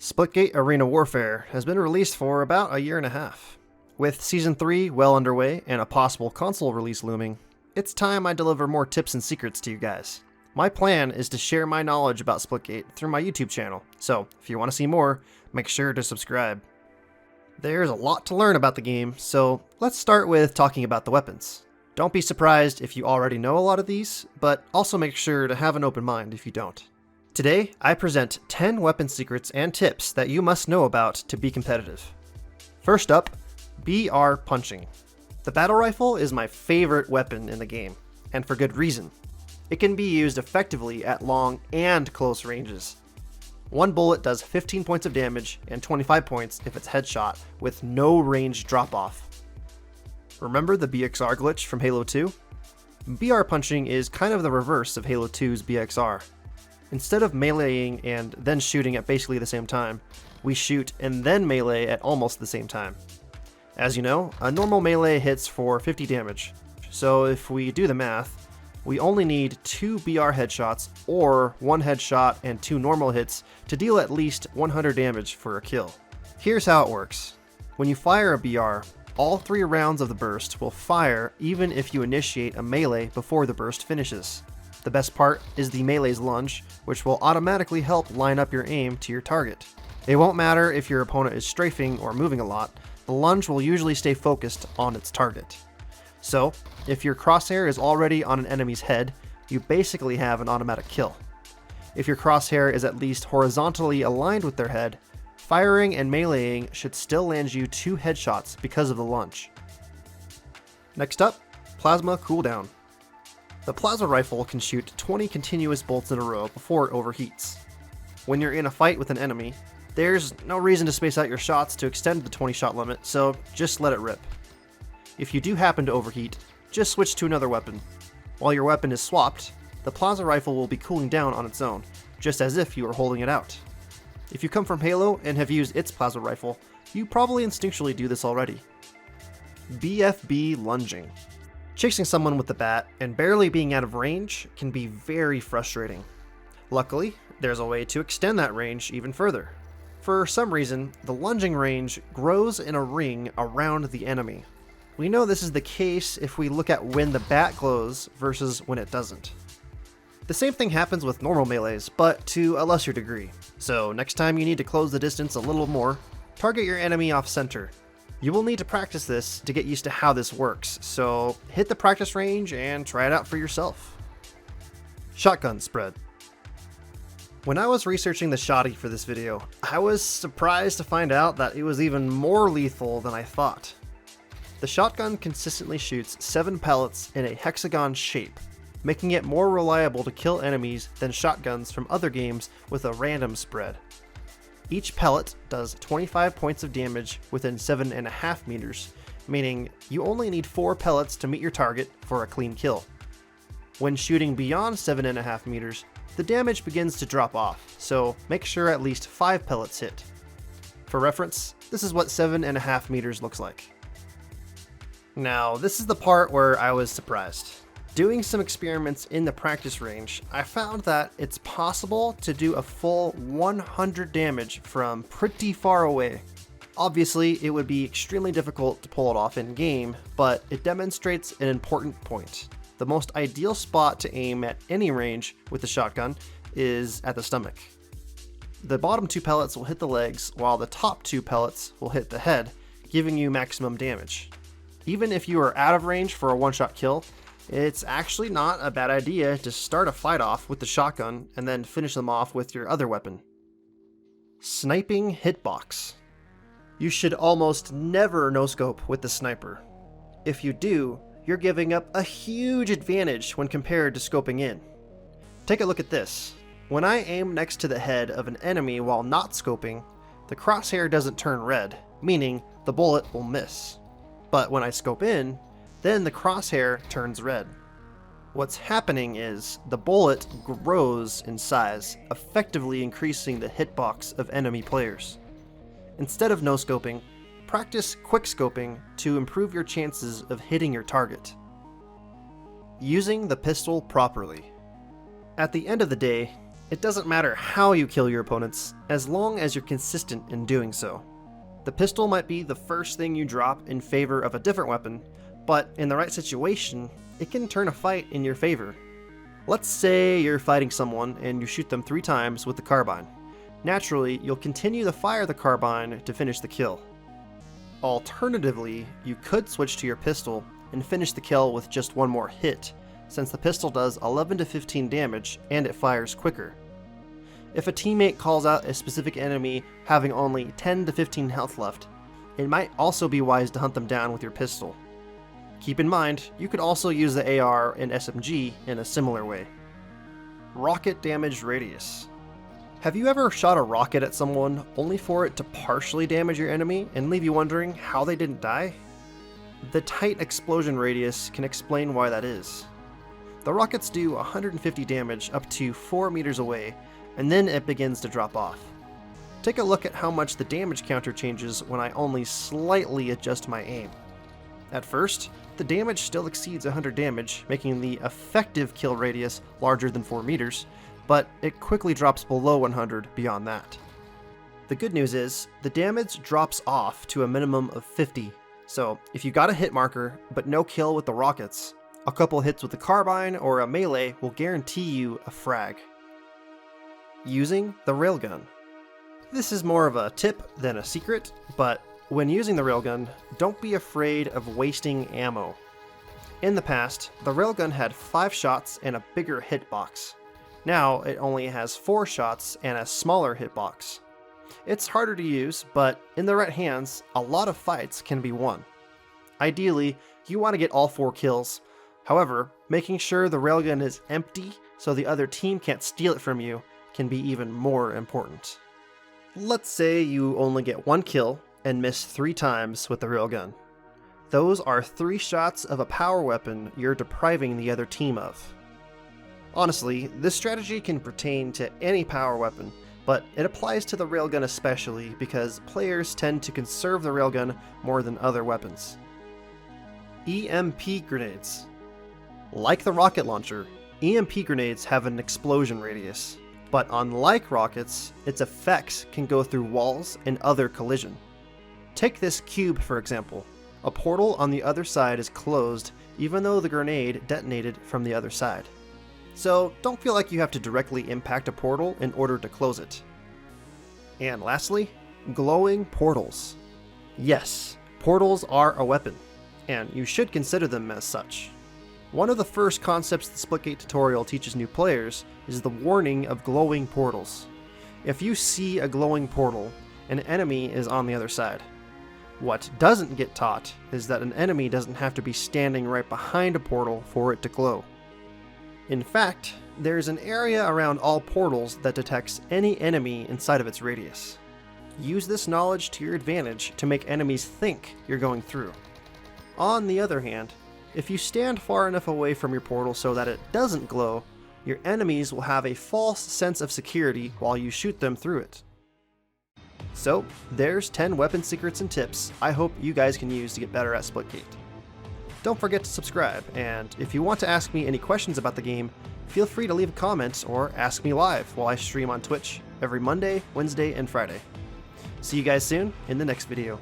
Splitgate Arena Warfare has been released for about a year and a half. With Season 3 well underway and a possible console release looming, it's time I deliver more tips and secrets to you guys. My plan is to share my knowledge about Splitgate through my YouTube channel, so if you want to see more, make sure to subscribe. There's a lot to learn about the game, so let's start with talking about the weapons. Don't be surprised if you already know a lot of these, but also make sure to have an open mind if you don't. Today, I present 10 weapon secrets and tips that you must know about to be competitive. First up, BR punching. The battle rifle is my favorite weapon in the game, and for good reason. It can be used effectively at long and close ranges. One bullet does 15 points of damage and 25 points if it's headshot, with no range drop-off. Remember the BXR glitch from Halo 2? BR punching is kind of the reverse of Halo 2's BXR. Instead of meleeing and then shooting at basically the same time, we shoot and then melee at almost the same time. As you know, a normal melee hits for 50 damage, so if we do the math, we only need 2 BR headshots or 1 headshot and 2 normal hits to deal at least 100 damage for a kill. Here's how it works. When you fire a BR, all 3 rounds of the burst will fire even if you initiate a melee before the burst finishes. The best part is the melee's lunge, which will automatically help line up your aim to your target. It won't matter if your opponent is strafing or moving a lot, the lunge will usually stay focused on its target. So, if your crosshair is already on an enemy's head, you basically have an automatic kill. If your crosshair is at least horizontally aligned with their head, firing and meleeing should still land you 2 headshots because of the lunge. Next up, plasma cooldown. The plasma rifle can shoot 20 continuous bolts in a row before it overheats. When you're in a fight with an enemy, there's no reason to space out your shots to extend the 20 shot limit, so just let it rip. If you do happen to overheat, just switch to another weapon. While your weapon is swapped, the plasma rifle will be cooling down on its own, just as if you were holding it out. If you come from Halo and have used its plasma rifle, you probably instinctually do this already. BFB Lunging. Chasing someone with the bat and barely being out of range can be very frustrating. Luckily, there's a way to extend that range even further. For some reason, the lunging range grows in a ring around the enemy. We know this is the case if we look at when the bat glows versus when it doesn't. The same thing happens with normal melees, but to a lesser degree. So next time you need to close the distance a little more, target your enemy off center. You will need to practice this to get used to how this works, so hit the practice range and try it out for yourself. Shotgun spread. When I was researching the shotty for this video, I was surprised to find out that it was even more lethal than I thought. The shotgun consistently shoots 7 pellets in a hexagon shape, making it more reliable to kill enemies than shotguns from other games with a random spread. Each pellet does 25 points of damage within 7.5 meters, meaning you only need 4 pellets to meet your target for a clean kill. When shooting beyond 7.5 meters, the damage begins to drop off, so make sure at least 5 pellets hit. For reference, this is what 7.5 meters looks like. Now, this is the part where I was surprised. Doing some experiments in the practice range, I found that it's possible to do a full 100 damage from pretty far away. Obviously, it would be extremely difficult to pull it off in game, but it demonstrates an important point. The most ideal spot to aim at any range with the shotgun is at the stomach. The bottom 2 pellets will hit the legs, while the top 2 pellets will hit the head, giving you maximum damage. Even if you are out of range for a one-shot kill, it's actually not a bad idea to start a fight off with the shotgun and then finish them off with your other weapon. Sniping Hitbox. You should almost never no-scope with the sniper. If you do, you're giving up a huge advantage when compared to scoping in. Take a look at this. When I aim next to the head of an enemy while not scoping, the crosshair doesn't turn red, meaning the bullet will miss. But when I scope in, then the crosshair turns red. What's happening is the bullet grows in size, effectively increasing the hitbox of enemy players. Instead of no-scoping, practice quick-scoping to improve your chances of hitting your target. Using the pistol properly. At the end of the day, It doesn't matter how you kill your opponents, as long as you're consistent in doing so. The pistol might be the first thing you drop in favor of a different weapon, but in the right situation, it can turn a fight in your favor. Let's say you're fighting someone and you shoot them 3 times with the carbine. Naturally, you'll continue to fire the carbine to finish the kill. Alternatively, you could switch to your pistol and finish the kill with just one more hit, since the pistol does 11 to 15 damage and it fires quicker. If a teammate calls out a specific enemy having only 10 to 15 health left, it might also be wise to hunt them down with your pistol. Keep in mind, you could also use the AR and SMG in a similar way. Rocket Damage Radius. Have you ever shot a rocket at someone only for it to partially damage your enemy and leave you wondering how they didn't die? The tight explosion radius can explain why that is. The rockets do 150 damage up to 4 meters away, and then it begins to drop off. Take a look at how much the damage counter changes when I only slightly adjust my aim. At first, the damage still exceeds 100 damage, making the effective kill radius larger than 4 meters, but it quickly drops below 100 beyond that. The good news is, the damage drops off to a minimum of 50, so if you got a hit marker but no kill with the rockets, a couple hits with the carbine or a melee will guarantee you a frag. Using the Railgun. This is more of a tip than a secret, but when using the Railgun, don't be afraid of wasting ammo. In the past, the Railgun had 5 shots and a bigger hitbox. Now it only has 4 shots and a smaller hitbox. It's harder to use, but in the right hands, a lot of fights can be won. Ideally, you want to get all 4 kills. However, making sure the Railgun is empty so the other team can't steal it from you can be even more important. Let's say you only get 1 kill and miss 3 times with the Railgun. Those are 3 shots of a power weapon you're depriving the other team of. Honestly, this strategy can pertain to any power weapon, but it applies to the Railgun especially because players tend to conserve the Railgun more than other weapons. EMP Grenades. Like the rocket launcher, EMP grenades have an explosion radius, but unlike rockets, its effects can go through walls and other collision. Take this cube for example. A portal on the other side is closed even though the grenade detonated from the other side. So don't feel like you have to directly impact a portal in order to close it. And lastly, glowing portals. Yes, portals are a weapon, and you should consider them as such. One of the first concepts the Splitgate tutorial teaches new players is the warning of glowing portals. If you see a glowing portal, an enemy is on the other side. What doesn't get taught is that an enemy doesn't have to be standing right behind a portal for it to glow. In fact, there's an area around all portals that detects any enemy inside of its radius. Use this knowledge to your advantage to make enemies think you're going through. On the other hand, if you stand far enough away from your portal so that it doesn't glow, your enemies will have a false sense of security while you shoot them through it. So, there's 10 weapon secrets and tips I hope you guys can use to get better at Splitgate. Don't forget to subscribe, and if you want to ask me any questions about the game, feel free to leave a comment or ask me live while I stream on Twitch every Monday, Wednesday, and Friday. See you guys soon in the next video.